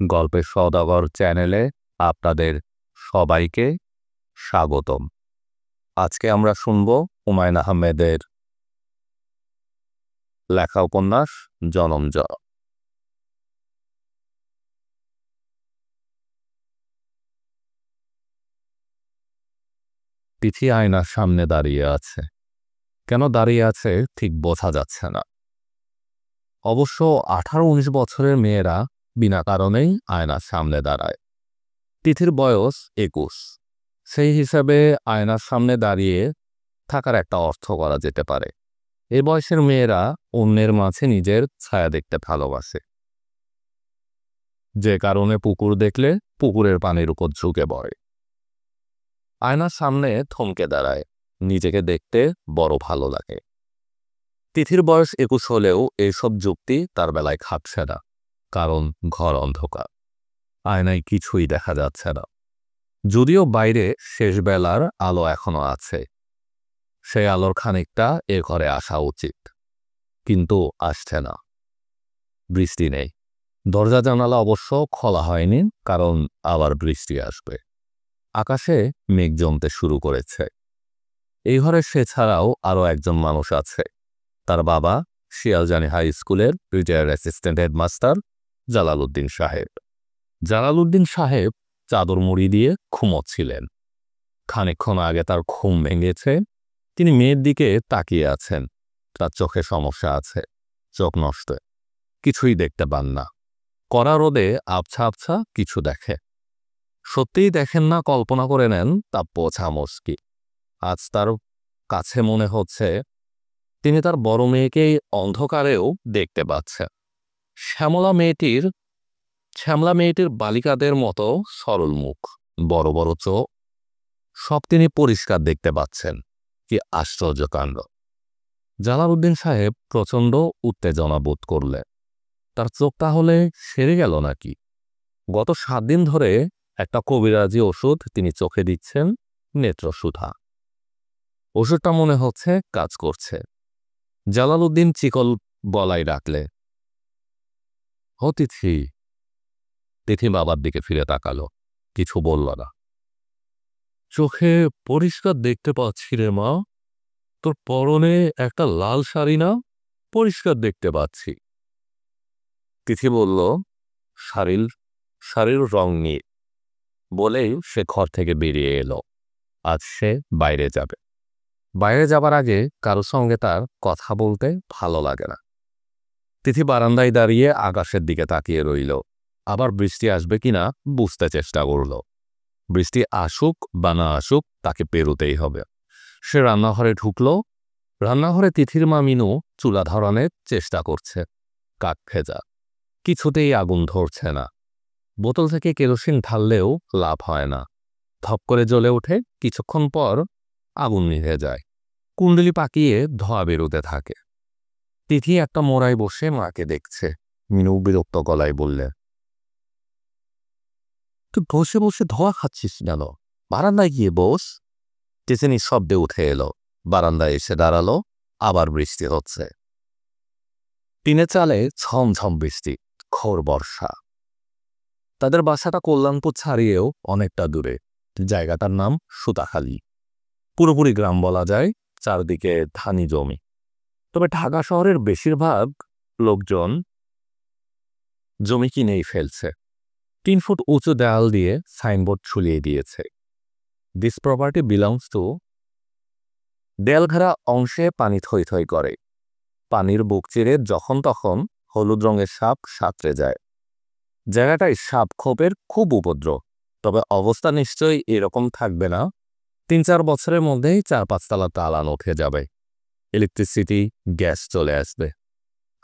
গল্পের সওদাগর চ্যানেলে আপনাদের সবাইকে স্বাগতম। আজকে আমরা শুনব হুমায়ুন আহমেদের লেখা উপন্যাস জনম। তিথি আয়নার সামনে দাঁড়িয়ে আছে। কেন দাঁড়িয়ে আছে ঠিক বোঝা যাচ্ছে না। অবশ্য 18-19 বছরের মেয়েরা বিনা কারণেই আয়নার সামনে দাঁড়ায়। তিথির বয়স 21। সেই হিসাবে আয়নার সামনে দাঁড়িয়ে থাকার একটা অর্থ করা যেতে পারে। এ বয়সের মেয়েরা অন্যের মাঝে নিজের ছায়া দেখতে ভালোবাসে, যে কারণে পুকুর দেখলে পুকুরের পানির উপর ঝুঁকে পড়ে। আয়নার সামনে থমকে দাঁড়ায়, নিজেকে দেখতে বড় ভালো লাগে। তিথির বয়স 21 হলেও এইসব যুক্তি তার বেলায় খাটছে না, কারণ ঘর অন্ধকার, আয়নায় কিছুই দেখা যাচ্ছে না। যদিও বাইরে শেষ বেলার আলো এখনো আছে, সেই আলোর খানিকটা এ ঘরে আসা উচিত, কিন্তু আসছে না। বৃষ্টি নেই, দরজা জানালা অবশ্য খোলা হয়নি, কারণ আবার বৃষ্টি আসবে। আকাশে মেঘ জমতে শুরু করেছে। এই ঘরে সে ছাড়াও আরও একজন মানুষ আছে, তার বাবা শিয়ালজানি হাই স্কুলের রিটায়ার্ড অ্যাসিস্ট্যান্ট হেডমাস্টার জালালউদ্দিন সাহেব। জালালউদ্দিন সাহেব চাদর মুড়ি দিয়ে ঘুমোচ্ছিলেন। খানিকক্ষণ আগে তার ঘুম ভেঙেছে। তিনি মেয়ের দিকে তাকিয়ে আছেন। তার চোখে সমস্যা আছে, চোখ নষ্ট, কিছুই দেখতে পান না। কড়া রোদে আবছা আবছা কিছু দেখে। সত্যিই দেখেন না, কল্পনা করে নেন, তা বোঝা মুশকিল। আজ তার কাছে মনে হচ্ছে তিনি তার বড় মেয়েকেই অন্ধকারেও দেখতে পাচ্ছেন। শ্যামলা মেয়েটির বালিকাদের মতো সরল মুখ, বড় বড় চোখ, সব তিনি পরিষ্কার দেখতে পাচ্ছেন। কি আশ্চর্য কাণ্ড! জালালউদ্দিন সাহেব প্রচণ্ড উত্তেজনা বোধ করলেন। তার চোখ তাহলে সেরে গেল নাকি? গত 7 দিন ধরে একটা কবিরাজি ওষুধ তিনি চোখে দিচ্ছেন, নেত্রসুধা। ওষুধটা মনে হচ্ছে কাজ করছে। জালালউদ্দিন চিকল গলায় ডাকলে, ও তিথি। তিথি বাবার দিকে ফিরে তাকালো, কিছু বলল না। চোখে পরিষ্কার দেখতে পাচ্ছি রে মা, তোর পরনে একটা লাল শাড়ি না? পরিষ্কার দেখতে পাচ্ছি। তিথি বলল, শাড়ির রং নীল। বলেই সে ঘর থেকে বেরিয়ে এলো। আজ সে বাইরে যাবে। বাইরে যাবার আগে কারো সঙ্গে তার কথা বলতে ভালো লাগে না। তিথি বারান্দায় দাঁড়িয়ে আকাশের দিকে তাকিয়ে রইল। আবার বৃষ্টি আসবে কিনা বুঝতে চেষ্টা করল। বৃষ্টি আসুক বা না আসুক, তাকে পেরোতেই হবে। সে রান্নাঘরে ঢুকল। রান্নাঘরে তিথির মা মিনু চুলা ধরানোর চেষ্টা করছে। কাক ভেজা, কিছুতেই আগুন ধরছে না। বোতল থেকে কেরোসিন ঢাললেও লাভ হয় না। ধপ করে জ্বলে ওঠে, কিছুক্ষণ পর আগুন নিভে যায়। কুণ্ডলি পাকিয়ে ধোঁয়া বেরোতে থাকে। তিথি একটা মোড়ায় বসে মাকে দেখছে। মিনু বিরক্ত গলায় বললে, তুই বসে বসে ধোঁয়া খাচ্ছিস কেন? বারান্দায় গিয়ে বস। তিথি নিঃশব্দে উঠে এলো, বারান্দায় এসে দাঁড়ালো। আবার বৃষ্টি হচ্ছে। টিনে চালে ঝমঝম বৃষ্টি, ঘোর বর্ষা। তাদের বাসাটা কল্যাণপুর ছাড়িয়েও অনেকটা দূরে। জায়গাটার নাম সুতাখালী। পুরোপুরি গ্রাম বলা যায়, চারদিকে ধানি জমি। তবে ঢাকা শহরের বেশিরভাগ লোকজন জমি কিনেই ফেলছে। 3 ফুট উঁচু দেয়াল দিয়ে সাইনবোর্ড ঝুলিয়ে দিয়েছে, দিস প্রপার্টি বিলংস টু। দেয়ালঘেরা অংশে পানি থই থই করে। পানির বুক চিরে যখন তখন হলুদ রঙের সাপ সাঁতরে যায়। জায়গাটায় সাপ খোপের খুব উপদ্রব। তবে অবস্থা নিশ্চয়ই এরকম থাকবে না। 3-4 বছরের মধ্যেই 4-5 তলা দালান উঠে যাবে। ইলেকট্রিসিটি, গ্যাস চলে আসবে।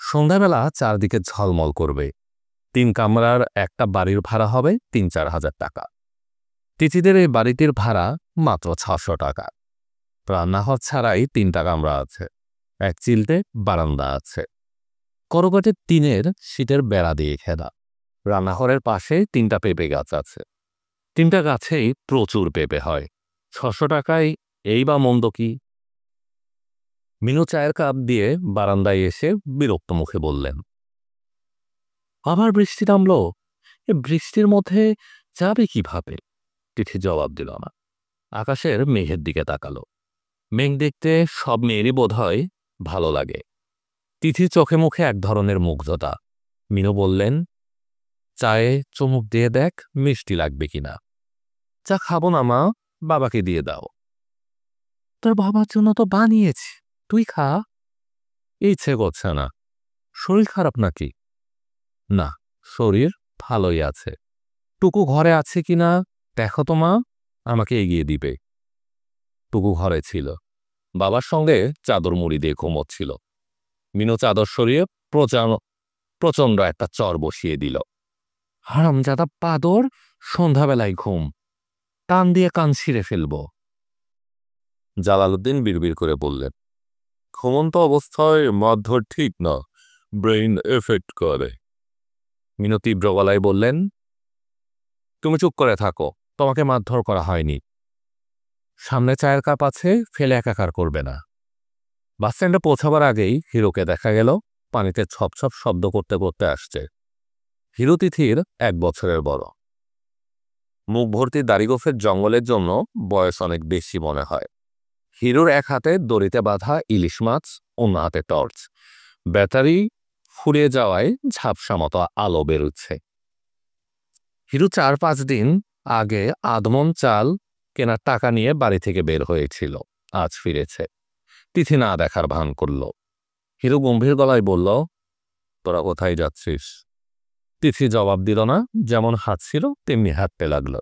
সন্ধ্যাবেলা চারদিকে ঝলমল করবে। 3 কামরার একটা বাড়ির ভাড়া হবে 3-4 হাজার টাকা। তিথিদের এই বাড়িটির ভাড়া মাত্র 600 টাকা। রান্নাঘর ছাড়াই 3টা কামরা আছে। এক চিলতে বারান্দা আছে। করকটের টিনের শীটের বেড়া দিয়ে ঘেরা। রান্নাঘরের পাশে 3টা পেঁপে গাছ আছে। 3টা গাছেই প্রচুর পেঁপে হয়। 600 টাকায় এই বা মন্দ কি? মিনু চায়ের কাপ দিয়ে বারান্দায় এসে বিরক্ত মুখে বললেন, আবার বৃষ্টি নামল। এ বৃষ্টির মধ্যে যাবে কিভাবে? তিথি জবাব দিল না। আকাশের মেঘের দিকে তাকালো। মেঘ দেখতে সব মেয়েরই বোধহয় ভালো লাগে। তিথির চোখে মুখে এক ধরনের মুগ্ধতা। মিনু বললেন, চায়ে চুমুক দিয়ে দেখ মিষ্টি লাগবে কিনা। চা খাবো না মা, বাবাকে দিয়ে দাও। তোর বাবার জন্য তো বানিয়েছি, তুই খা। ইচ্ছে করছে না। শরীর খারাপ নাকি? না, শরীর ভালোই আছে। টুকু ঘরে আছে কিনা দেখো তো মা, আমাকে এগিয়ে দিবে। টুকু ঘরে ছিল, বাবার সঙ্গে চাদর মুড়ি দিয়ে ঘুমোচ্ছিল। মিনু চাদর সরিয়ে প্রচণ্ড একটা চর বসিয়ে দিল। হারামজাদা পাদর, সন্ধ্যাবেলায় ঘুম, টান দিয়ে কান ছিঁড়ে ফেলব। জালালউদ্দিন বিড়বিড় করে বললেন, ঘুমন্ত অবস্থায় মারধর ঠিক না, ব্রেইন এফেক্ট করে। মিনু তীব্র গলায় বললেন, তুমি চুপ করে থাকো, তোমাকে মারধর করা হয়নি। সামনে চায়ের কাপ আছে, ফেলে একাকার করবে না। বাসস্ট্যান্ডে পৌঁছাবার আগেই হিরোকে দেখা গেল পানিতে ছপ ছপ শব্দ করতে করতে আসছে। হিরো তিথির 1 বছরের বড়। মুখ ভর্তি দাড়িগোফের জঙ্গলের জন্য বয়স অনেক বেশি মনে হয়। হিরোর এক হাতে দড়িতে বাঁধা ইলিশ মাছ, অন্য হাতে টর্চ। ব্যাটারি ফুরিয়ে যাওয়ায় ঝাপসা মতো আলো বেরোচ্ছে। হিরো 4-5 দিন আগে আধমন চাল কেনার টাকা নিয়ে বাড়ি থেকে বের হয়েছিল, আজ ফিরেছে। তিথি না দেখার ভান করল। হিরো গম্ভীর গলায় বলল, তোরা কোথায় যাচ্ছিস? তিথি জবাব দিল না, যেমন হাঁটছিল তেমনি হাঁটতে লাগল,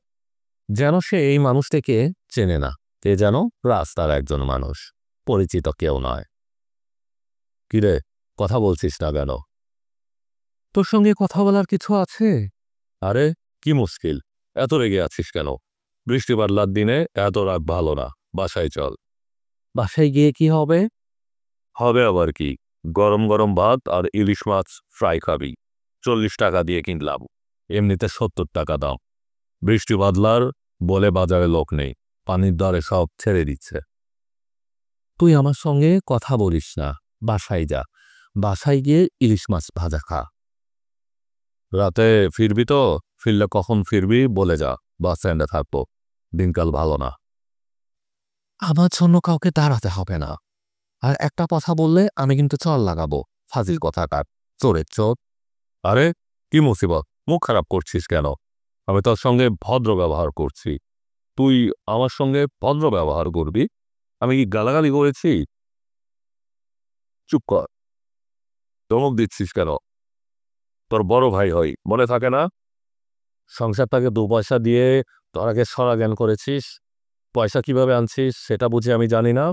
যেন সে এই মানুষটিকে চেনে না। এ যেন রাস্তার একজন মানুষ, পরিচিত কেউ নয়। কিরে, কথা বলছিস না কেন? তোর সঙ্গে কথা বলার কিছু আছে? আরে কি মুশকিল, এত রেগে আছিস কেন? বৃষ্টি বাদলার দিনে এত রাগ ভালো না, বাসায় চল। বাসায় গিয়ে কি হবে? হবে আবার কি, গরম গরম ভাত আর ইলিশ মাছ ফ্রাই খাবি। 40 টাকা দিয়ে কিনলাম, এমনিতে 70 টাকা দাম। বৃষ্টি বাদলার বলে বাজারে লোক নেই, পানির দরে সব ছেড়ে দিচ্ছে। তুই আমার সঙ্গে কথা বলিস না, বাসায় যা, বাসায় গিয়ে ইলিশ মাছ ভাজা খা। রাতে ফিরবি তো? ফিরলে কখন ফিরবি বলে যা, বাস স্ট্যান্ডে থাকবো, দিনকাল ভালো না। আমার জন্য কাউকে দাঁড়াতে হবে না, আর একটা কথা বললে আমি কিন্তু চল লাগাবো, ফাজিল কথাকার, চোরের চোর। আরে কি মুসিবত, মুখ খারাপ করছিস কেন? আমি তোর সঙ্গে ভদ্র ব্যবহার করছি, তুই আমার সঙ্গে ভদ্র ব্যবহার করবি? আমি কি গালাগালি করেছি? চুপ কর, ধমক দিচ্ছিস কেন? তোর বড় ভাই হই, মনে থাকে না? সংসারটাকে 2 পয়সা দিয়ে তোরাকে সরা জ্ঞান করেছিস, পয়সা কিভাবে আনছিস সেটা বুঝে আমি জানি না?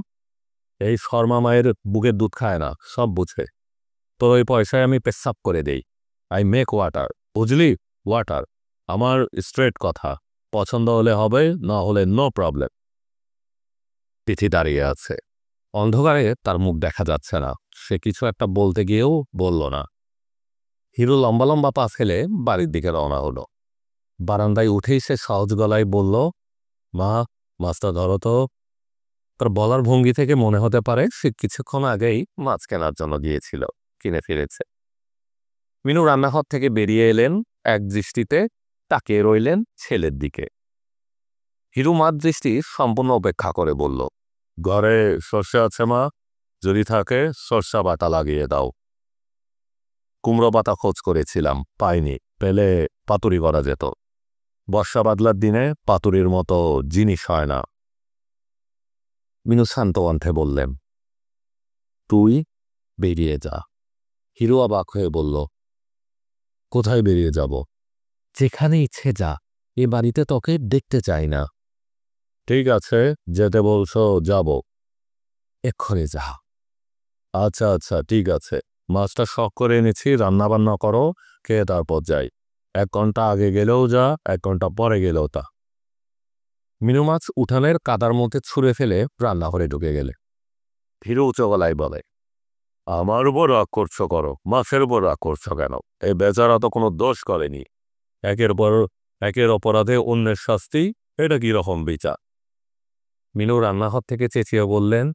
এই শর্মা মায়ের বুকের দুধ খায় না, সব বুঝে। তোর ওই পয়সায় আমি পেশাব করে দেই। আই মেক ওয়াটার, বুঝলি? ওয়াটার। আমার স্ট্রেট কথা, পছন্দ হলে হবে, না হলে নো প্রবলেম। তিথি দাঁড়িয়ে আছে, অন্ধকারে তার মুখ দেখা যাচ্ছে না। সে কিছু একটা বলতে গিয়েও বলল না। হিরো লম্বা লম্বা পা ফেলে বাড়ির দিকে রওনা হলো। বারান্দায় উঠেই সে সহজ গলায় বলল, মা, মাছটা ধরো তো। তার বলার ভঙ্গি থেকে মনে হতে পারে সে কিছুক্ষণ আগেই মাছ কেনার জন্য গিয়েছিল, কিনে ফিরেছে। মিনু রান্নাঘর থেকে বেরিয়ে এলেন, এক দৃষ্টিতে তাকিয়ে রইলেন ছেলের দিকে। হিরু মার দৃষ্টি সম্পূর্ণ উপেক্ষা করে বলল, ঘরে সর্ষে আছে মা? যদি থাকে সর্ষা বাটা লাগিয়ে দাও। কুমড়ো পাতা খোঁজ করেছিলাম, পাইনি, পেলে পাতুরি করা যেত। বর্ষা বাদলার দিনে পাতুরির মতো জিনিস হয় না। মিনু শান্ত কণ্ঠে বললেন, তুই বেরিয়ে যা। হিরু অবাক হয়ে বলল, কোথায় বেরিয়ে যাব? যেখানে ইচ্ছে যা, এ বাড়িতে তোকে দেখতে চাই না। ঠিক আছে, যেতে বলছো যাব। এক্ষুনি যা। আচ্ছা আচ্ছা ঠিক আছে, মাছটা শখ করে এনেছি, রান্না বান্না করো, খেয়ে তারপর যাই। 1 ঘন্টা আগে গেলেও যা, 1 ঘন্টা পরে গেলেও তা। মিনু মাছ উঠানের কাদার মধ্যে ছুঁড়ে ফেলে রান্নাঘরে ঢুকে গেলে। হিরু উঁচু গলায় বলে, আমার উপর রাগ করছো করো, মাছের উপর রাগ করছো কেন? এই বেচারা তো কোনো দোষ করেনি। একের অপরাধে অন্যের শাস্তি, এটা কি রকম বিচার? মিনু রান্নাঘর থেকে চেঁচিয়ে বললেন,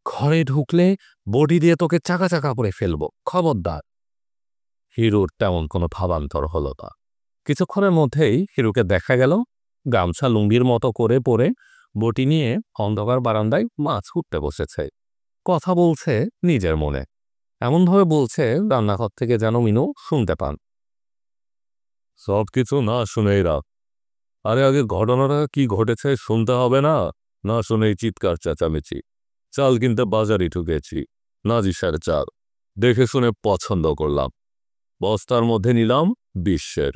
ঘরে ঢুকলে বডি দিয়ে তোকে চাকা চাকা করে ফেলবো, খবরদার। হিরুর তেমন কোনো ভাবান্তর হলো না। কিছুক্ষণের মধ্যেই হিরুকে দেখা গেল গামছা লুঙ্গির মতো করে পরে বটি নিয়ে অন্ধকার বারান্দায় মাছ উঠতে বসেছে। কথা বলছে নিজের মনে, এমনভাবে বলছে রান্নাঘর থেকে যেন মিনু শুনতে পান। সবকিছু না শুনেই রাখ। আরে আগে ঘটনাটা কি ঘটেছে শুনতে হবে না? না শুনেই চিৎকার চেঁচামেচি। চাল কিনতে বাজারে ঢুকেছি, নাজিসার চাল দেখে শুনে পছন্দ করলাম, বস্তার মধ্যে নিলাম 20-এর।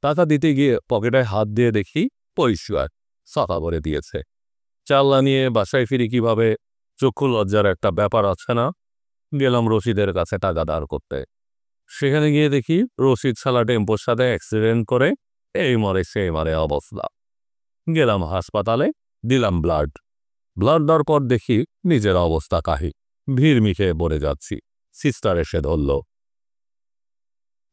টাকা দিতে গিয়ে পকেটে হাত দিয়ে দেখি পরিষ্কার ছাপা করে দিয়েছে। চাল নিয়ে বাসায় ফিরি কিভাবে? চক্ষু লজ্জার একটা ব্যাপার আছে না? গেলাম রশিদের কাছে টাকা দাঁড় করতে। সেখানে গিয়ে দেখি রশিদ ছালা টেম্পোর সাথে অ্যাক্সিডেন্ট করে এই মরে সেই মরে অবস্থা। গেলাম হাসপাতালে, দিলাম ব্লাড দেওয়ার পর দেখি নিজের অবস্থা কাহি, ভিড় মিখে পড়ে যাচ্ছি। সিস্টার এসে ধরল।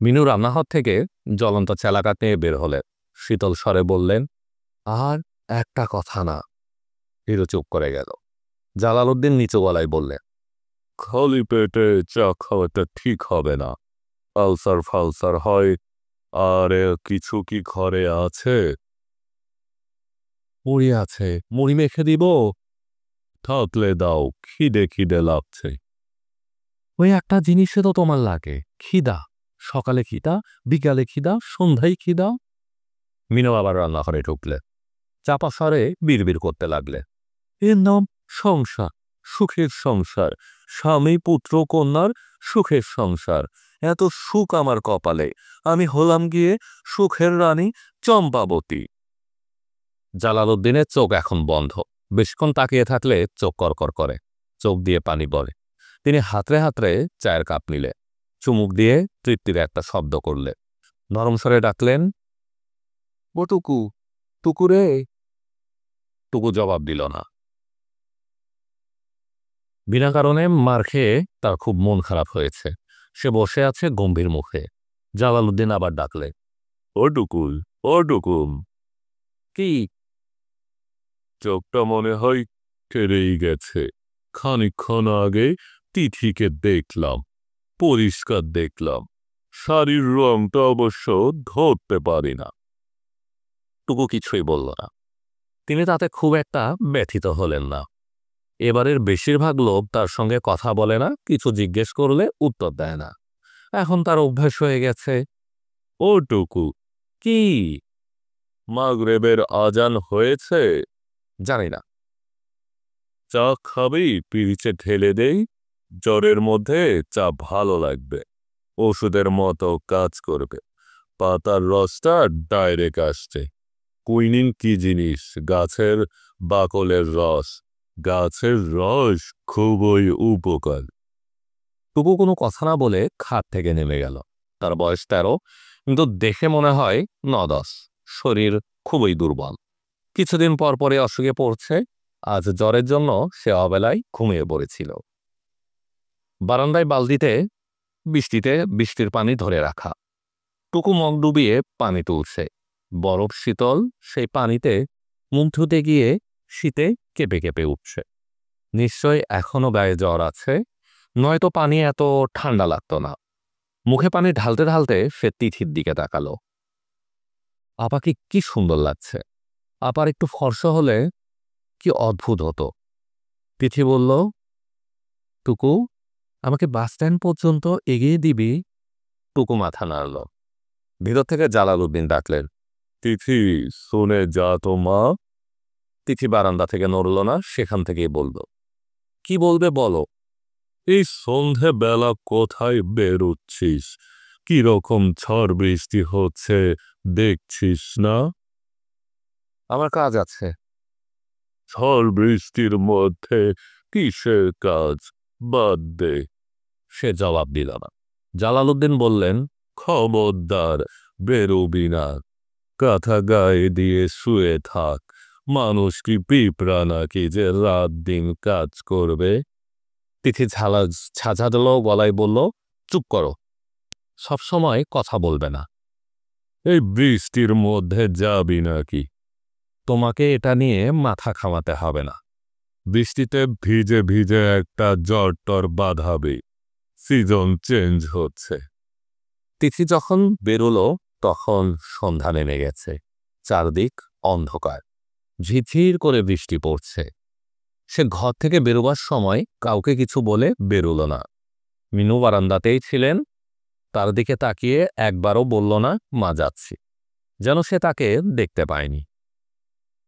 মিনু রান্নাঘর থেকে জ্বলন্ত চেলাকাঠ নিয়ে বের হলেন, শীতল স্বরে বললেন, আর একটা কথা না। হিরো চুপ করে গেল। জালালউদ্দিন নিচু গলায় বললেন, খালি পেটে চা খাওয়াটা ঠিক হবে না, আলসার ফালসার হয়। আর কিছু কি ঘরে আছে? মুড়ি আছে, মুড়ি মেখে দিব? থাকলে দাও, খিদে খিদে লাগছে। ওই একটা জিনিসে তো তোমার লাগে, খিদা। সকালে খিদা, বিকালে খিদা, সন্ধ্যায় খিদা। মিনু আবার রান্নাঘরে ঢুকলে, চাপা স্বরে বিড়বিড় করতে লাগলে, এর নাম সংসার, সুখের সংসার, স্বামী পুত্র কন্যার সুখের সংসার। এত সুখ আমার কপালে, আমি হলাম গিয়ে সুখের রানী চম্পাবতী। জালালউদ্দিনের চোখ এখন বন্ধ। বেশিক্ষণ তাকিয়ে থাকলে চোখ করকর করে, চোখ দিয়ে পানি পড়ে। তিনি হাতড়ে হাতড়ে চায়ের কাপ নিলে, চুমুক দিয়ে তৃপ্তির একটা শব্দ করলে, নরম স্বরে ডাকলেন, ও টুকু, টুকু রে। টুকু জবাব দিল না। বিনা কারণে মার খেয়ে তার খুব মন খারাপ হয়েছে। সে বসে আছে গম্ভীর মুখে। জালালউদ্দিন আবার ডাকলে, ও টুকুল, ও টুকুম। কি? চোখটা মনে হয় কেড়েই গেছে। খানিকক্ষণ আগে তিথিকে দেখলাম, পরিষ্কার দেখলাম। শাড়ির রংটা অবশ্য ধরতে পারি না। টুকু কিছুই বলল না। তিনি তাতে খুব একটা ব্যথিত হলেন না। এবারের বেশিরভাগ লোক তার সঙ্গে কথা বলে না, কিছু জিজ্ঞেস করলে উত্তর দেয় না। এখন তার অভ্যাস হয়ে গেছে। ও টুকু, কি? মাগরেবের আজান হয়েছে? জানি না। চা খাবি? পিরিচে ঢেলে দেই। জ্বরের মধ্যে চা ভালো লাগবে, ওষুধের মতো কাজ করবে। পাতার রসটা ডাইরেক্ট আসছে। কুইনিন কি জিনিস? গাছের বাকলের রস। গাছের রস খুবই উপকার। টুকু কোনো কথা না বলে খাট থেকে নেমে গেল। তার বয়স 13, কিন্তু দেখে মনে হয় 9-10। শরীর খুবই দুর্বল। কিছুদিন পর পরে অসুখে পড়ছে। আজ জ্বরের জন্য সে অবেলায় ঘুমিয়ে পড়েছিল। বারান্দায় বালতিতে বৃষ্টির পানি ধরে রাখা। টুকু মগ ডুবিয়ে পানি তুলছে। বরফ শীতল সেই পানিতে মুখ ধুতে গিয়ে শীতে কেঁপে কেঁপে উঠছে। নিশ্চয় এখনো গায়ে জ্বর আছে, নয়তো পানি এত ঠান্ডা লাগতো না। মুখে পানি ঢালতে ঢালতে সে তিথির দিকে তাকালো। আপাকে কি সুন্দর লাগছে। আপার একটু ফর্সা হলে কি অদ্ভুত হতো। তিথি বলল, টুকু, আমাকে বাস স্ট্যান্ড পর্যন্ত এগিয়ে দিবি? টুকু মাথা নাড়ল। ভিতর থেকে জালালউদ্দিন ডাকলেন, তিথি, শুনে যা তো মা। তিথি বারান্দা থেকে নড়ল না, সেখান থেকেই বলল, কি বলবে বলো। এই সন্ধে বেলা কোথায় বেরোচ্ছিস? কিরকম ঝড় বৃষ্টি হচ্ছে দেখছিস না? আমার কাজ আছে। ঝড় বৃষ্টির মধ্যে কিসের কাজ? বাদ দে। সে জবাব দিল না। জালালউদ্দিন বললেন, খবরদার বেরোবি না। কাঁথা গায়ে দিয়ে শুয়ে থাক। মানুষ কি পিঁপড়া নাকি যে রাত দিন কাজ করবে? তিথি ঝাঁঝালো গলায় বলল, চুপ করো, সবসময় কথা বলবে না। এই বৃষ্টির মধ্যে যাবি নাকি? তোমাকে এটা নিয়ে মাথা খামাতে হবে না। বৃষ্টিতে ভিজে ভিজে একটা জ্বর টর বাঁধাবে। সিজন চেঞ্জ হচ্ছে। তিথি যখন বেরোলো তখন সন্ধ্যা নেমে গেছে, চারদিক অন্ধকার, ঝিরঝির করে বৃষ্টি পড়ছে। সে ঘর থেকে বেরোবার সময় কাউকে কিছু বলে বেরোল না। মিনু বারান্দাতেই ছিলেন, তার দিকে তাকিয়ে একবারও বলল না মা যাচ্ছি, যেন সে তাকে দেখতে পায়নি।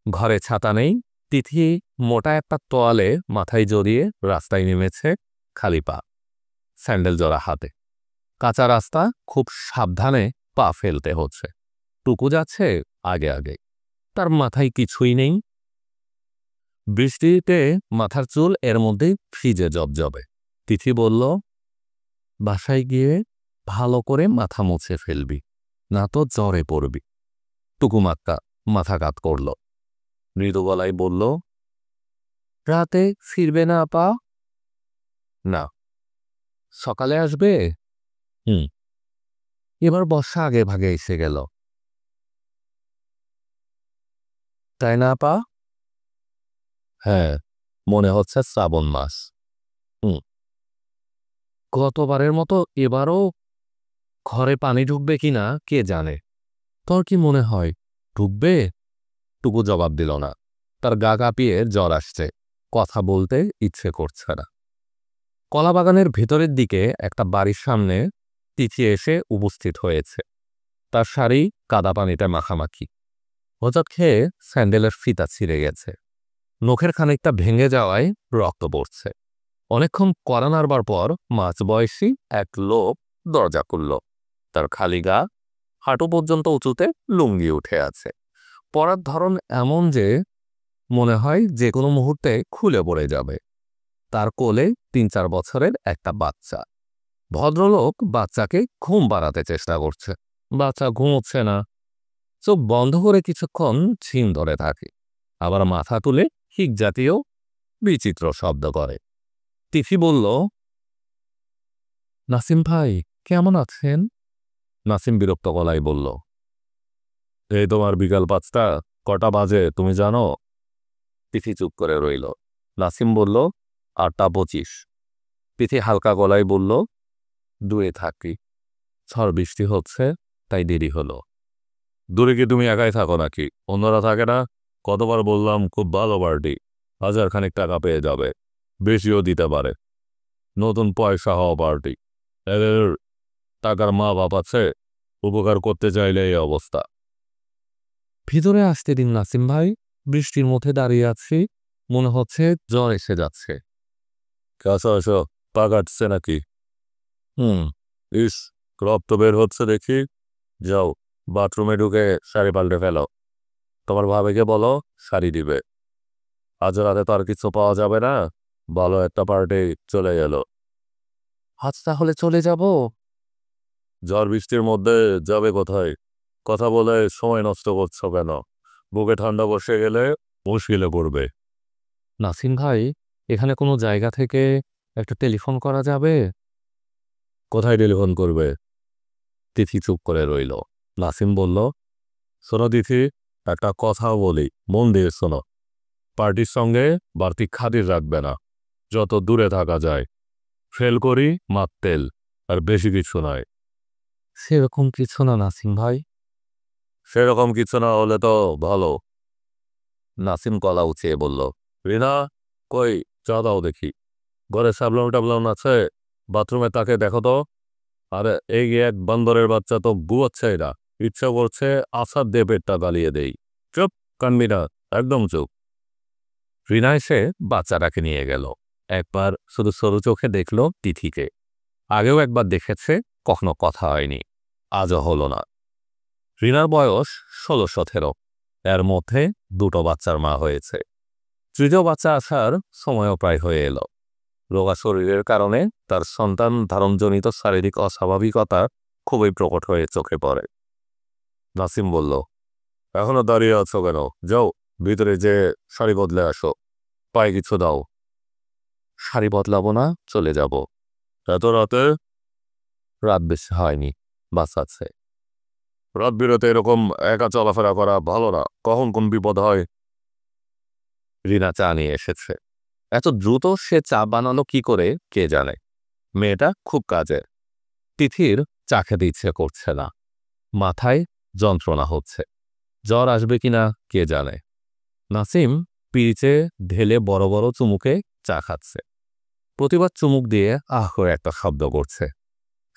ঘরে ছাতা নেই, তিথি মোটা একটা তোয়ালে মাথায় জড়িয়ে রাস্তায় নেমেছে, খালি পা, স্যান্ডেল জোড়া হাতে। কাঁচা রাস্তা, খুব সাবধানে পা ফেলতে হচ্ছে। টুকু যাচ্ছে আগে আগে, তার মাথায় কিছুই নেই। বৃষ্টিতে মাথার চুল এর মধ্যেই ভিজে জবজবে। তিথি বলল, বাসায় গিয়ে ভালো করে মাথা মুছে ফেলবি, না তো জ্বরে পড়বি। টুকুমাক্কা মাথা কাত করল, মৃদু গলায় বলল, রাতে ফিরবে না আপা? না। সকালে আসবে? এবার বর্ষা আগে ভাগে এসে গেল, তাই না আপা? হ্যাঁ, মনে হচ্ছে শ্রাবণ মাস। গতবারের মতো এবারও ঘরে পানি ঢুকবে কিনা কে জানে। তোর কি মনে হয় ঢুকবে? টুকু জবাব দিল না। তার গা কাঁপিয়ে জ্বর আসছে, কথা বলতে ইচ্ছে করছে না। কলাবাগানের ভেতরের দিকে একটা বাড়ির সামনে তিথি এসে উপস্থিত হয়েছে। তার শাড়ি কাদা পানিতে মাখামাখি, হোঁচট খেয়ে স্যান্ডেলের ফিতা ছিঁড়ে গেছে, নখের খানিকটা ভেঙে যাওয়ায় রক্ত পড়ছে। অনেকক্ষণ কড়া নাড়বার পর মাঝবয়সী এক লোক দরজা খুলল। তার খালি গা, হাঁটু পর্যন্ত উঁচুতে লুঙ্গি উঠে আছে। পরার ধরন এমন যে মনে হয় যে কোনো মুহূর্তে খুলে পড়ে যাবে। তার কোলে ৩-৪ বছরের একটা বাচ্চা। ভদ্রলোক বাচ্চাকে ঘুম পাড়াতে চেষ্টা করছে, বাচ্চা ঘুমোচ্ছে না। চোখ বন্ধ করে কিছুক্ষণ ঝিম ধরে থাকে, আবার মাথা তুলে হিক জাতীয় বিচিত্র শব্দ করে। তিথি বলল, নাসিম ভাই কেমন আছেন? নাসিম বিরক্ত গলায় বলল, এই তোমার বিকাল ৫টা, কটা বাজে তুমি জানো? তিথি চুপ করে রইল। নাসিম বলল, ৮টা ২৫। তিথি হালকা গলায় বলল, দূরে থাকি, ঝড় বৃষ্টি হচ্ছে, তাই দেরি হলো। দূরে কি তুমি একাই থাকো নাকি? অন্যরা থাকে না? কতবার বললাম খুব ভালো পার্টি, ১০০০ টাকা পেয়ে যাবে, বেশিও দিতে পারে, নতুন পয়সা হওয়া পার্টি। এদের টাকার মা বাপ আছে, উপকার করতে চাইলে এই অবস্থা। ভিতরে আসতে দিন নাসিম ভাই, বৃষ্টির মধ্যে দাঁড়িয়ে আছি, মনে হচ্ছে জ্বর এসে যাচ্ছে। কাছে আসো, পা কাটছে নাকি? ইস, রক্ত বের হচ্ছে দেখি। যাও বাথরুমে ঢুকে শাড়ি পাল্টে ফেলো, তোমার ভাবিকে বলো শাড়ি দিবে। আজ রাতে তো আর কিছু পাওয়া যাবে না, ভালো একটা পার্টি চলে গেল। আজ তাহলে চলে যাব? ঝড় বৃষ্টির মধ্যে যাবে কোথায়? কথা বলে সময় নষ্ট করছো কেন? বুকে ঠান্ডা বসে গেলে মুশকিলে পড়বে। নাসিম ভাই, এখানে কোনো জায়গা থেকে একটা টেলিফোন করা যাবে? কোথায় টেলিফোন করবে? তিথি চুপ করে রইল। নাসিম বলল, শোনো তিথি, একটা কথা বলি, মন দিয়ে শোনো। পার্টির সঙ্গে বাড়তি খাতির রাখবে না, যত দূরে থাকা যায়। ফেল করি মাত্তেল, আর বেশি কিছু নয়। সেরকম কিছু না নাসিম ভাই। সেরকম কিছু না হলে তো ভালো। নাসিম গলা উঁচিয়ে বলল, রিনা, কই চা দাও দেখি। ঘরে সাবলন টাবলন আছে? বাথরুমে তাকে দেখো তো। আরে এই এক বান্দরের বাচ্চা তো বুয়াচ্ছে এরা, ইচ্ছা করছে আসার দিয়ে পেটটা গালিয়ে দেই। চুপ, কানবি না, একদম চুপ। রিনা এসে বাচ্চাটাকে নিয়ে গেল। একবার শুধু সরু চোখে দেখল তিথিকে। আগেও একবার দেখেছে, কখনো কথা হয়নি, আজও হলো না। রিনার বয়স ১৬-১৭, এর মধ্যে ২টো বাচ্চার মা হয়েছে। তৃতীয় বাচ্চা আসার সময়ও প্রায় হয়ে এলো। রোগা শরীরের কারণে তার সন্তান ধারণজনিত শারীরিক অস্বাভাবিকতা খুবই প্রকট হয়ে চোখে পড়ে। নাসিম বলল, এখনো দাঁড়িয়ে আছো কেন? যাও ভিতরে যে শাড়ি বদলে আসো, পায়ে কিছু দাও। শাড়ি বদলাবো না, চলে যাব। এত রাতে? রাত বেশি হয়নি, বাস আছে। রাত বিরতে এরকম একা চলাফেরা করা ভালো না, কখন কোন বিপদ হয়। রিনা চা নিয়ে এসেছে। এত দ্রুত সে চা বানানো কি করে কে জানে। মেয়েটা খুব কাজের। তিথির চা খেতে ইচ্ছে করছে না। মাথায় যন্ত্রণা হচ্ছে, জ্বর আসবে কিনা কে জানে। নাসিম পিরিচে ঢেলে বড় বড় চুমুকে চা খাচ্ছে। প্রতিবার চুমুক দিয়ে আহ করে একটা শব্দ করছে।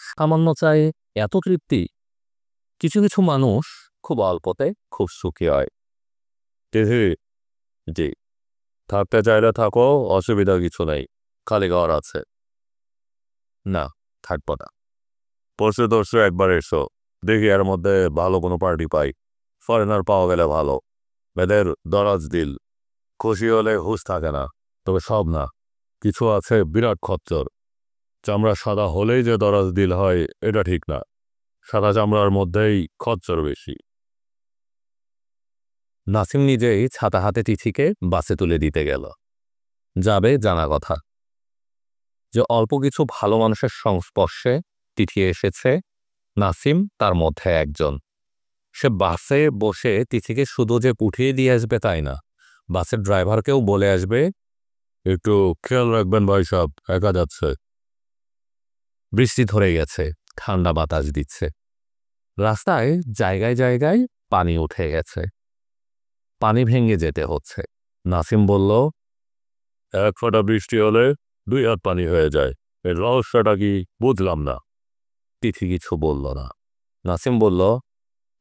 সামান্য চায়ে এত তৃপ্তি? কিছু কিছু মানুষ খুব অল্পতে খুব সুখী হয়। জি, থাকতে চাইলে থাকো, অসুবিধা কিছু নেই, খালি ঘর আছে। না, থাকবো না। পরশু একবার এসো, দেখি এর মধ্যে ভালো কোনো পার্টি পাই। ফরেনার পাওয়া গেলে ভালো, এদের দরাজ দিল, খুশি হলে হুঁশ থাকে না। তবে সব না, কিছু আছে বিরাট খচ্চর। চামড়া সাদা হলেই যে দরাজ দিল হয় এটা ঠিক না, সাদা চামড়ার মধ্যেই খচ্চর বেশি। নাসিম নিজেই ছাতা হাতে তিথিকে বাসে তুলে দিতে গেল। যাবে জানা কথা, যে অল্প কিছু ভালো মানুষের সংস্পর্শে তিথি এসেছে, নাসিম তার মধ্যে একজন। সে বাসে বসে তিথিকে শুধু যে উঠিয়ে দিয়ে আসবে তাই না, বাসের ড্রাইভারকেও বলে আসবে, একটু খেয়াল রাখবেন ভাই সাহেব, একা যাচ্ছে। বৃষ্টি ধরে গেছে, ঠান্ডা বাতাস দিচ্ছে। রাস্তায় জায়গায় জায়গায় পানি উঠে গেছে, পানি ভেঙে যেতে হচ্ছে। নাসিম বলল, এক ফোঁটা বৃষ্টি হলে 2 হাত পানি হয়ে যায়, এর রহস্যটা কি বুঝলাম না। তিথি কিছু বলল না। নাসিম বলল,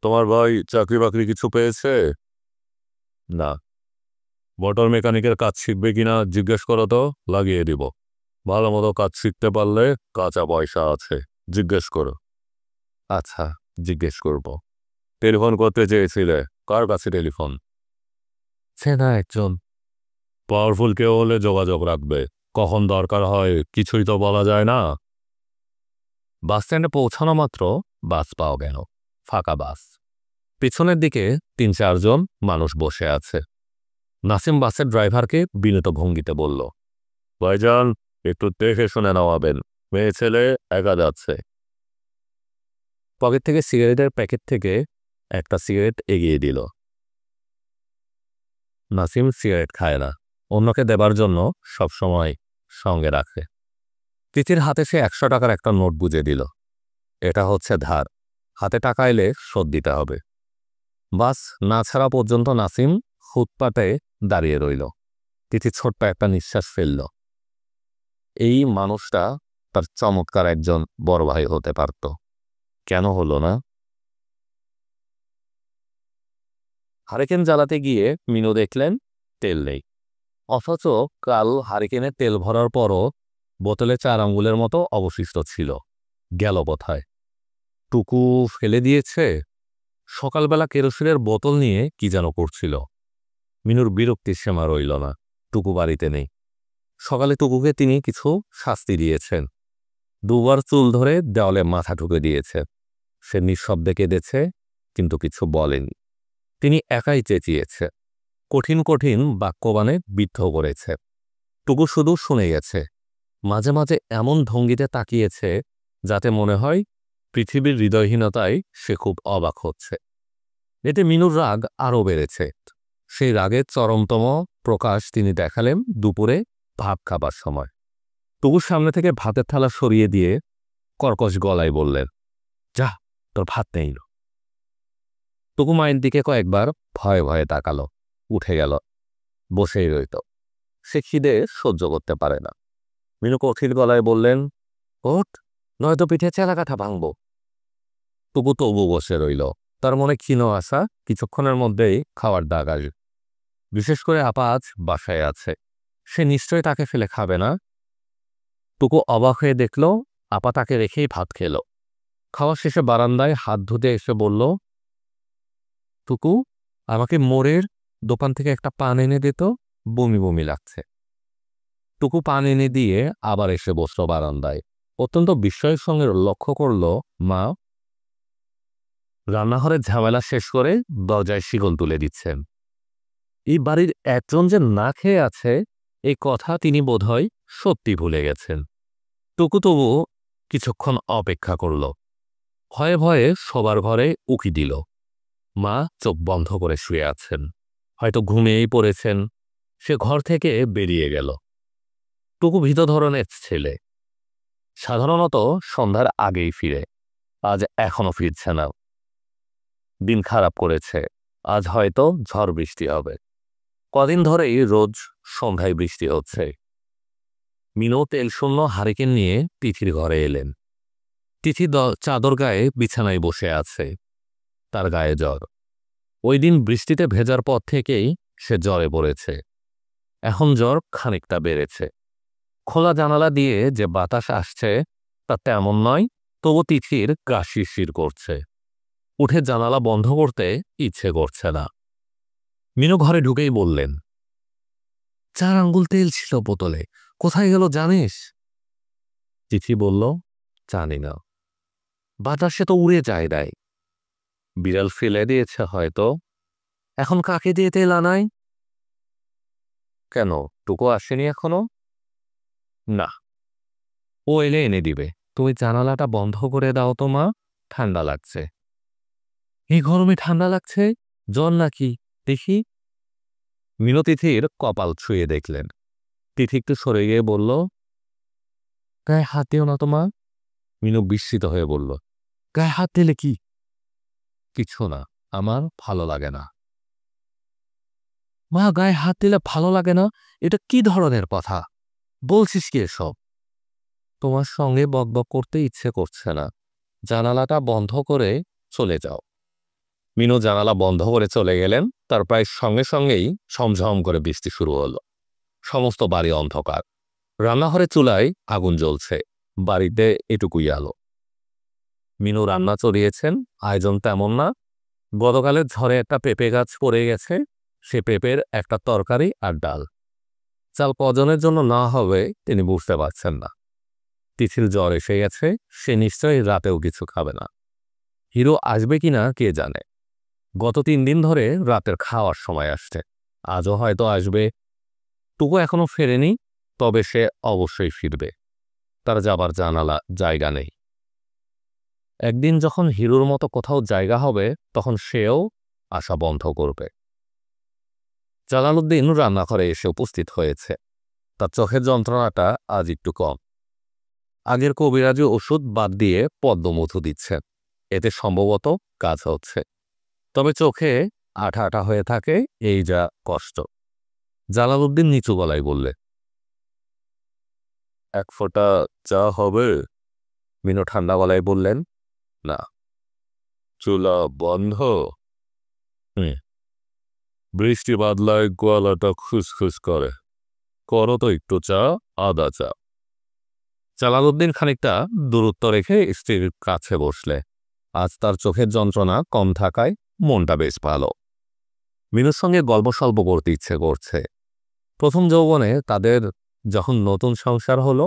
তোমার ভাই চাকরি বাকরি কিছু পেয়েছে? না। মোটর মেকানিকের কাজ শিখবে কিনা জিজ্ঞেস করো তো, লাগিয়ে দিব। ভালো মতো কাজ শিখতে পারলে কাঁচা পয়সা আছে, জিজ্ঞেস করো। আচ্ছা, জিজ্ঞেস করব। টেলিফোন করতে চেয়েছিলে, কার কাছে টেলিফোন? চেনা একজন। পাওয়ারফুল কেউ হলে যোগাযোগ রাখবে, কখন দরকার হয় কিছুই তো বলা যায় না। বাস স্ট্যান্ডে পৌঁছানো মাত্র বাস পাওয়া গেল, ফাঁকা বাস। পিছনের দিকে 3-4 জন মানুষ বসে আছে। নাসিম বাসের ড্রাইভারকে বিনীত ভঙ্গিতে বলল, ভাইজান, একটু দেখে শুনে নামাবেন, মেয়ে ছেলে একা যাচ্ছে। পকেট থেকে সিগারেটের প্যাকেট থেকে একটা সিগারেট এগিয়ে দিল। নাসিম সিগারেট খায় না, অন্যকে দেবার জন্য সবসময় সঙ্গে রাখে। তিথির হাতে সে 100 টাকার একটা নোট বুঝে দিল, এটা হচ্ছে ধার, হাতে টাকা এলে শোধ দিতে হবে। বাস না ছাড়া পর্যন্ত নাসিম ফুটপাতে দাঁড়িয়ে রইল। তিথি ছোট্ট একটা নিঃশ্বাস ফেলল। এই মানুষটা তার চমৎকার একজন বড় ভাই হতে পারত, কেন হলো না? হারিকেন জ্বালাতে গিয়ে মিনু দেখলেন তেল নেই, অথচ কাল হারিকেনে তেল ভরার পরও বোতলে 4 আঙ্গুলের মতো অবশিষ্ট ছিল। গেল কোথায়? টুকু ফেলে দিয়েছে? সকালবেলা কেরোসিনের বোতল নিয়ে কি যেন করছিল। মিনুর বিরক্তির সীমা রইল না, টুকু বাড়িতে নেই। সকালে টুকুকে তিনি কিছু শাস্তি দিয়েছেন, 2 বার চুল ধরে দেওয়ালে মাথা ঠুকে দিয়েছে। সে নিঃশব্দে কেঁদেছে, কিন্তু কিছু বলেনি। তিনি একাই চেঁচিয়েছে, কঠিন কঠিন বাক্যবাণে বিদ্ধ করেছে। টুকু শুধু শুনে গেছে, মাঝে মাঝে এমন ভঙ্গিতে তাকিয়েছে যাতে মনে হয় পৃথিবীর হৃদয়হীনতায় সে খুব অবাক হচ্ছে। এতে মিনুর রাগ আরও বেড়েছে। সেই রাগের চরমতম প্রকাশ তিনি দেখালেন দুপুরে ভাত খাবার সময়। টুকুর সামনে থেকে ভাতের থালা সরিয়ে দিয়ে কর্কশ গলায় বললেন, যা, তোর ভাত নেই। টুকু মায়ের দিকে কয়েকবার ভয়ে ভয়ে তাকালো, উঠে গেল, বসেই রইত। সে খিদে সহ্য করতে পারে না। মিনু কঠিন গলায় বললেন, ওঠ, নয়তো পিঠে চেলা কাঠা ভাঙব। টুকু তবু বসে রইল, তার মনে ক্ষীণ আশা কিছুক্ষণের মধ্যেই খাওয়ার দাগ আসবে। বিশেষ করে আপা আজ বাসায় আছে, সে নিশ্চয় তাকে ফেলে খাবে না। টুকু অবাক হয়ে দেখল আপা তাকে রেখেই ভাত খেল। খাওয়া শেষে বারান্দায় হাত ধুতে এসে বলল, টুকু, আমাকে মোড়ের দোকান থেকে একটা পান এনে দিত, বমি বমি লাগছে। টুকু পান এনে দিয়ে আবার এসে বসল বারান্দায়। অত্যন্ত বিস্ময়ের সঙ্গে লক্ষ্য করল মা রান্নাঘরের ঝামেলা শেষ করে দরজায় শিকল তুলে দিচ্ছেন। এই বাড়ির একজন যে না খেয়ে আছে এই কথা তিনি বোধহয় সত্যি ভুলে গেছেন। টুকু তবু কিছুক্ষণ অপেক্ষা করল, ভয়ে ভয়ে সবার ঘরে উকি দিল। মা চোখ বন্ধ করে শুয়ে আছেন, হয়তো ঘুমিয়েই পড়েছেন। সে ঘর থেকে বেরিয়ে গেল। টুকু ভীত ধরনের ছেলে, সাধারণত সন্ধ্যার আগেই ফিরে, আজ এখনো ফিরছে না। দিন খারাপ করেছে, আজ হয়তো ঝড় বৃষ্টি হবে। কদিন ধরেই রোজ সন্ধ্যায় বৃষ্টি হচ্ছে। মিনু তেলশূন্য হারিকেন নিয়ে তিথির ঘরে এলেন। তিথি চাদর গায়ে বিছানায় বসে আছে, তার গায়ে জ্বর। ওই দিন বৃষ্টিতে ভেজার পর থেকেই সে জ্বরে পড়েছে। এখন জ্বর খানিকটা বেড়েছে। খোলা জানালা দিয়ে যে বাতাস আসছে তা তেমন নয়, তবু তিথির গা শিরশির করছে। উঠে জানালা বন্ধ করতে ইচ্ছে করছে না। মিনু ঘরে ঢুকেই বললেন, 4 আঙ্গুল তেল ছিল বোতলে, কোথায় গেল জানিস? তিথি বলল, জানি না, বাতাসে তো উড়ে যায় দেয়। বিড়াল ফেলে দিয়েছে হয়তো। এখন কাকে দিয়ে তেল আনাই? কেন, টুকু আসেনি এখনো? না, ও এলে এনে দিবে। তুমি জানালাটা বন্ধ করে দাও তো মা, ঠান্ডা লাগছে। এই গরমে ঠান্ডা লাগছে? জ্বর নাকি দেখি? মিনু তিথির কপাল ছুঁয়ে দেখলেন। তিথি একটু সরে গিয়ে বলল, গায়ে হাত দিও না তো মা। মিনু বিস্মিত হয়ে বলল, গায়ে হাত দিলে কি? কিছু না, আমার ভালো লাগে না। মা, গায়ে হাত দিলে ভালো লাগে না? এটা কি ধরনের কথা বলছিস কি এসব? তোমার সঙ্গে বকবক করতে ইচ্ছে করছে না, জানালাটা বন্ধ করে চলে যাও। মিনু জানালা বন্ধ করে চলে গেলেন। তার প্রায় সঙ্গে সঙ্গেই ঝমঝম করে বৃষ্টি শুরু হলো। সমস্ত বাড়ি অন্ধকার। রান্নাঘরে চুলায় আগুন জ্বলছে, বাড়িতে এটুকুই আলো। মিনু রান্না চড়িয়েছেন, আয়োজন তেমন না। গতকালের ঝড়ে একটা পেঁপে গাছ পড়ে গেছে, সে পেঁপের একটা তরকারি আর ডাল। চাল কজনের জন্য না হবে তিনি বুঝতে পারছেন না। তিথির জ্বর এসে গেছে, সে নিশ্চয়ই রাতেও কিছু খাবে না। হিরো আসবে কিনা কে জানে। গত 3 দিন ধরে রাতের খাওয়ার সময় আসছে, আজও হয়তো আসবে। টুকু এখনো ফেরেনি, তবে সে অবশ্যই ফিরবে। তার যাবার জায়গা নেই। একদিন যখন হিরোর মতো কোথাও জায়গা হবে, তখন সেও আসা বন্ধ করবে। জালালউদ্দিন রান্নাঘরে এসে উপস্থিত হয়েছে। তার চোখের যন্ত্রণাটা আজ একটু কম। আগের কবিরাজি ওষুধ বাদ দিয়ে পদ্মমধু দিচ্ছেন, এতে সম্ভবত কাজ হচ্ছে। তবে চোখে আঠা আঠা হয়ে থাকে, এই যা কষ্ট। জালালউদ্দিন নিচু গলায় বললে, 1 ফোঁটা চা হবে? মিনু ঠান্ডা গলায় বললেন, না। চুলা বন্ধ? বৃষ্টি বাদলায় গলাটা খুসখুস করে, করো তো একটু চা, আদা চা। জালালউদ্দিন খানিকটা দূরত্ব রেখে স্ত্রীর কাছে বসলে। আজ তার চোখের যন্ত্রণা কম থাকায় মনটা বেশ ভালো। মিনুর সঙ্গে গল্প স্বল্প করতে ইচ্ছে করছে। প্রথম যৌবনে তাদের যখন নতুন সংসার হলো,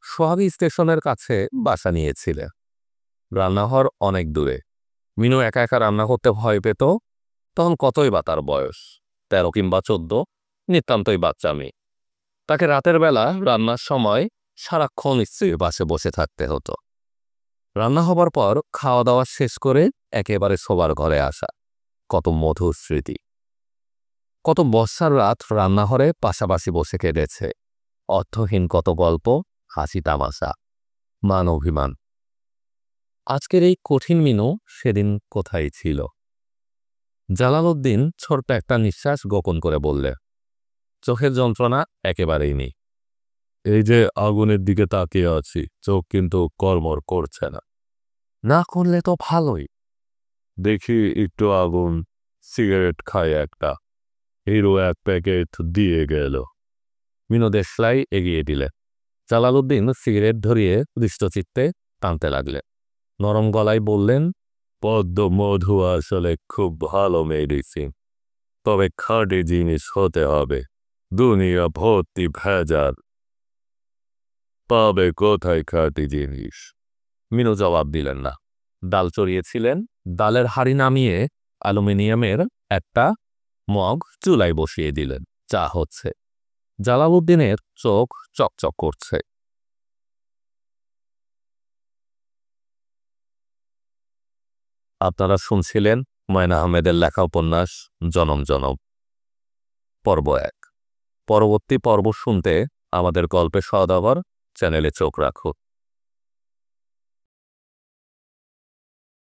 সোহাগী স্টেশনের কাছে বাসা নিয়েছিলেন। রান্নাঘর অনেক দূরে। মিনু একা একা রান্না করতে ভয় পেত। তখন কতই বা তার বয়স, 13 কিংবা 14, নিতান্তই বাচ্চা মেয়ে। তাকে রাতের বেলা রান্নার সময় সারাক্ষণ স্ত্রীর পাশে বসে থাকতে হতো। রান্না হবার পর খাওয়া দাওয়া শেষ করে একেবারে শোবার ঘরে আসা, কত মধুর স্মৃতি। কত বর্ষার রাত রান্নাঘরে পাশাপাশি বসে কেটেছে। অর্থহীন কত গল্প, হাসি তামাশা, মান অভিমান। আজকের এই কঠিন মিনু সেদিন কোথায় ছিল? জালালউদ্দিন ছোট্ট একটা নিঃশ্বাস গোপন করে বললে, চোখের যন্ত্রণা একেবারেই নেই। এই যে আগুনের দিকে তাকিয়ে আছি, চোখ কিন্তু কড়মড় করছে না। না করলে তো ভালোই। দেখি একটু আগুন, সিগারেট খাই একটা। হিরো 1 প্যাকেট দিয়ে গেল। মিনু দেশলাই এগিয়ে দিলে। জালালউদ্দিন সিগারেট ধরিয়ে দৃষ্টচিত্তে টানতে লাগলেন। নরম গলায় বললেন, পদ্ম মধু আসলে খুব ভালো মেডিসিন, তবে খাঁটি জিনিস হতে হবে। দুনিয়া ভর্তি ভেজাল, পাবে কোথায় খাঁটি জিনিস? মিনু জবাব দিলেন না। ডাল চড়িয়েছিলেন, ডালের হাঁড়ি নামিয়ে অ্যালুমিনিয়ামের একটা মগ চুলায় বসিয়ে দিলেন। চা হচ্ছে। জালালউদ্দিনের চোখ চকচক করছে। আপনারা শুনছিলেন হুমায়ূন আহমেদের লেখা উপন্যাস জনম জনম, পর্ব 1। পরবর্তী পর্ব শুনতে আমাদের গল্পের সওদাগর চ্যানেলে চোখ রাখুন।